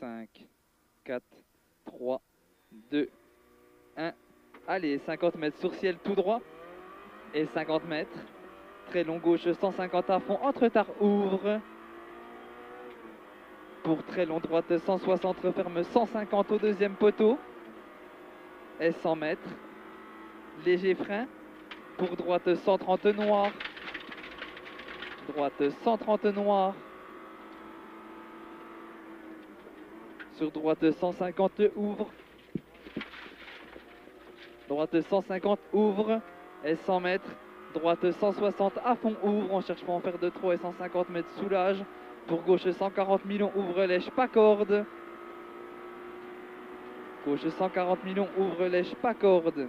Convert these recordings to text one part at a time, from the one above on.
5, 4, 3, 2, 1. Allez, 50 mètres sur ciel tout droit. Et 50 mètres. Très long gauche, 150 à fond. Entre-tard, ouvre. Pour très long droite, 160, referme 150 au deuxième poteau. Et 100 mètres. Léger frein. Pour droite, 130 noir. Droite, 130 noir. Sur droite, 150 ouvre. Droite 150 ouvre. Et 100 mètres. Droite 160 à fond ouvre. On cherche pas à en faire de trop. Et 150 mètres soulage. Pour gauche 140 millions ouvre lèche pas corde. Gauche 140 millions ouvre lèche pas corde.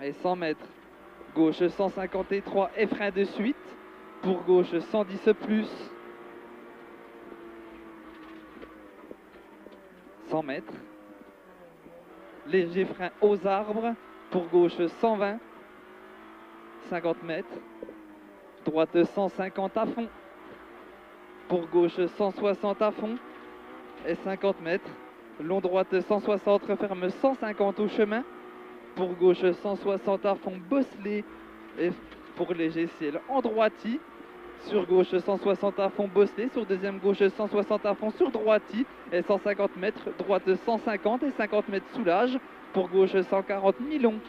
Et 100 mètres. Gauche 153 et frein de suite. Pour gauche 110 plus. 100 mètres. Léger frein aux arbres. Pour gauche 120. 50 mètres. Droite 150 à fond. Pour gauche 160 à fond. Et 50 mètres. Long droite 160, referme 150 au chemin. Pour gauche 160 à fond, bosselé. Et pour léger ciel en droiti. Sur gauche 160 à fond, bosselé. Sur deuxième gauche 160 à fond, sur droiti. Et 150 mètres, droite 150 et 50 mètres soulage. Pour gauche 140 mi-long.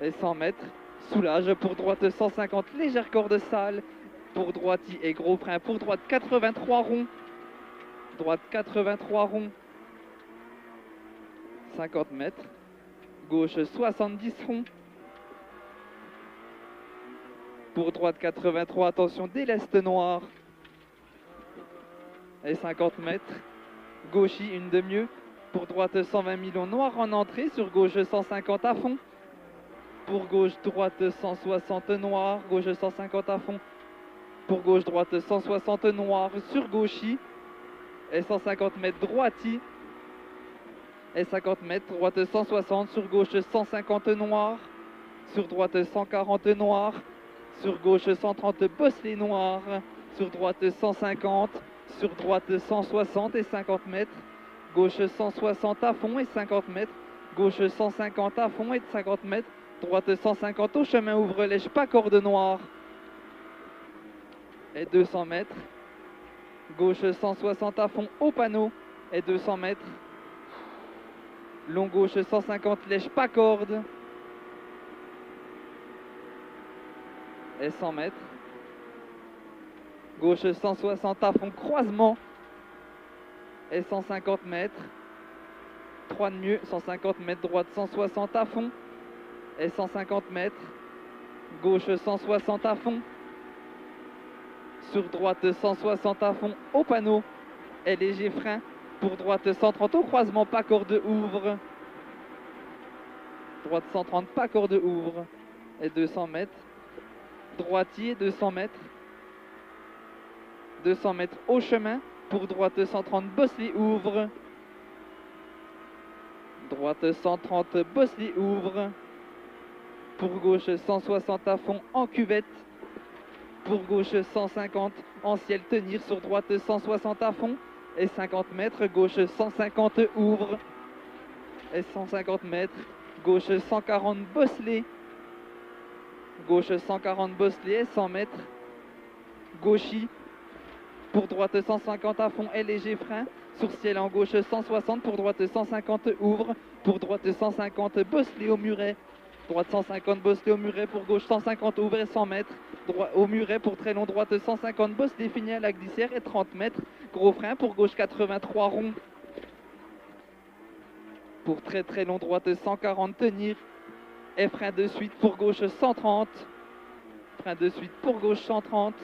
Et 100 mètres, soulage. Pour droite 150, légère corde sale. Pour droiti et gros frein. Pour droite 83 ronds. Droite 83 ronds. 50 mètres. Gauche 70 ronds. Pour droite 83, attention, déleste noir. Et 50 mètres. Gauchy, une de mieux. Pour droite 120 millions noir en entrée. Sur gauche 150 à fond. Pour gauche droite 160 noir. Gauche 150 à fond. Pour gauche droite 160 noir. Sur gauchy. Et 150 mètres droiti. Et 50 mètres, droite 160, sur gauche 150 noir, sur droite 140 noir, sur gauche 130 bosselé noir, sur droite 150, sur droite 160 et 50 mètres, gauche 160 à fond et 50 mètres, gauche 150 à fond et 50 mètres, droite 150 au chemin ouvre lèche pas corde noire, et 200 mètres, gauche 160 à fond au panneau et 200 mètres. Long gauche 150 lèche pas corde. Et 100 mètres. Gauche 160 à fond croisement. Et 150 mètres. 3 de mieux. 150 mètres droite 160 à fond. Et 150 mètres. Gauche 160 à fond. Sur droite 160 à fond au panneau. Et léger frein. Pour droite 130 au croisement, pas corde ouvre. Droite 130, pas corde ouvre. Et 200 mètres. Droitier, 200 mètres. 200 mètres au chemin. Pour droite 130, bosselé ouvre. Droite 130, bosselé ouvre. Pour gauche 160 à fond en cuvette. Pour gauche 150 en ciel tenir. Sur droite 160 à fond. Et 50 mètres, gauche 150 ouvre. Et 150 mètres, gauche 140 bosselé. Gauche 140 bosselé et 100 mètres. Gauchy. Pour droite 150 à fond et léger frein. Sur ciel en gauche 160. Pour droite 150 ouvre. Pour droite 150 bosselé au muret. Droite 150 bosselé au muret. Pour gauche 150 ouvre et 100 mètres. Droit au muret pour très long droite 150 bosselé fini à la glissière et 30 mètres. Gros frein pour gauche 83 ronds. Pour très long droite 140 tenir. Et frein de suite pour gauche 130. Frein de suite pour gauche 130.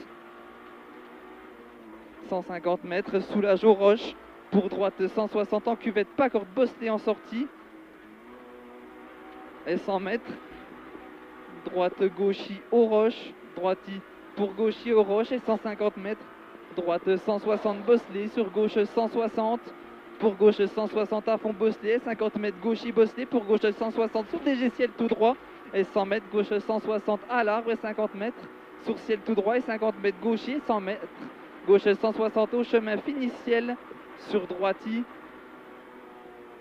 150 mètres, soulage aux roches. Pour droite 160 en cuvette, pas corde bosselé en sortie. Et 100 mètres. Droite gauchy aux roches. Droiti pour gauchy aux roches et 150 mètres. Droite 160 bosselé, sur gauche 160. Pour gauche 160 à fond bosselé, 50 mètres gauchy bosselé. Pour gauche 160 sur léger ciel tout droit. Et 100 mètres, gauche 160 à l'arbre et 50 mètres. Sur ciel tout droit et 50 mètres gauchy et 100 mètres. Gauche 160 au chemin fini ciel. sur droiti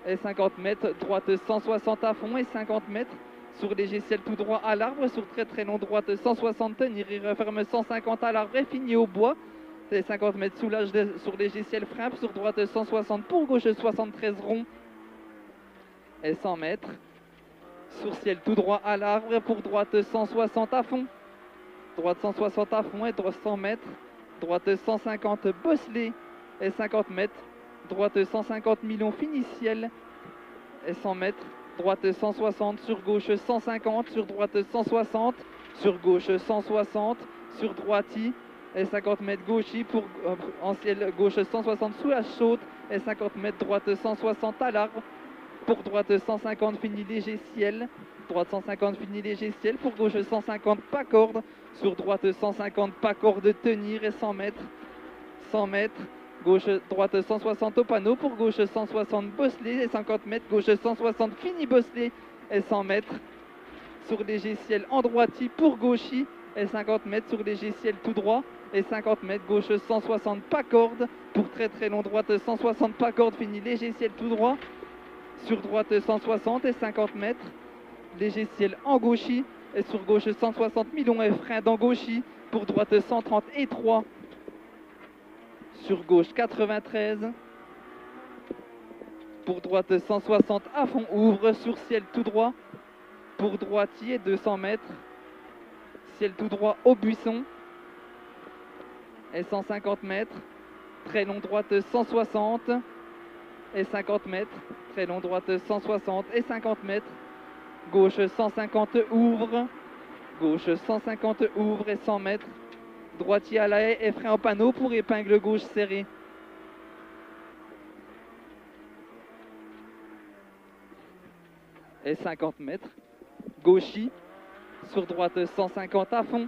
et 50 mètres, droite 160 à fond et 50 mètres sur léger ciel tout droit à l'arbre, sur très très long droite 160 tenir, il referme 150 à l'arbre et finit au bois et 50 mètres soulage sur léger ciel frappe, sur droite 160 pour gauche 73 rond et 100 mètres sur ciel tout droit à l'arbre pour droite 160 à fond, droite 160 à fond et droite 100 mètres, droite 150 bosselé et 50 mètres, droite 150 millions fini ciel et 100 mètres, droite 160 sur gauche 150, sur droite 160, sur gauche 160, sur droiti et 50 mètres gauchi pour en ciel gauche 160 sous la chaude et 50 mètres droite 160 à l'arbre. Pour droite 150 fini léger ciel, droite 150 fini léger ciel, pour gauche 150 pas corde, sur droite 150 pas corde tenir et 100 mètres, gauche droite 160 au panneau, pour gauche 160 bosselé et 50 mètres, gauche 160 fini bosselé et 100 mètres, sur léger ciel en droiti pour gauchi et 50 mètres sur léger ciel tout droit et 50 mètres, gauche 160 pas corde, pour très très long droite 160 pas corde fini léger ciel tout droit, sur droite 160 et 50 mètres, léger ciel en gauchi et sur gauche 160 millions et frein dans gauchi, pour droite 130 et 3, sur gauche 93, pour droite 160 à fond ouvre sur ciel tout droit, pour droitier 200 mètres, ciel tout droit au buisson et 150 mètres, très long droite 160 et 50 mètres, très long droite 160 et 50 mètres, gauche 150 ouvre, gauche 150 ouvre et 100 mètres, droitier à la haie et frein au panneau pour épingle gauche serrée. Et 50 mètres, gauchi, sur droite 150 à fond,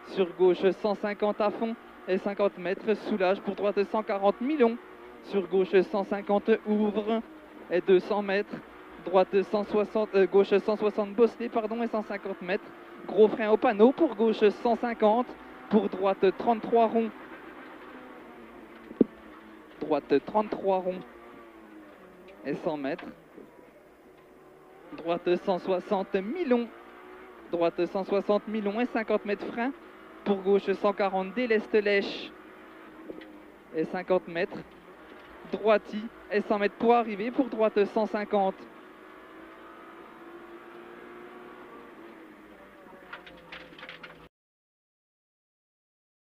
sur gauche 150 à fond et 50 mètres, soulage pour droite 140 millions, sur gauche 150 ouvre et 200 mètres, droite 160, gauche 160 bosselé pardon et 150 mètres, gros frein au panneau pour gauche 150, pour droite 33 ronds, droite 33 ronds et 100 mètres, droite 160 millions, droite 160 millions et 50 mètres frein, pour gauche 140 déleste lèche et 50 mètres, droiti et 100 mètres pour arriver, pour droite 150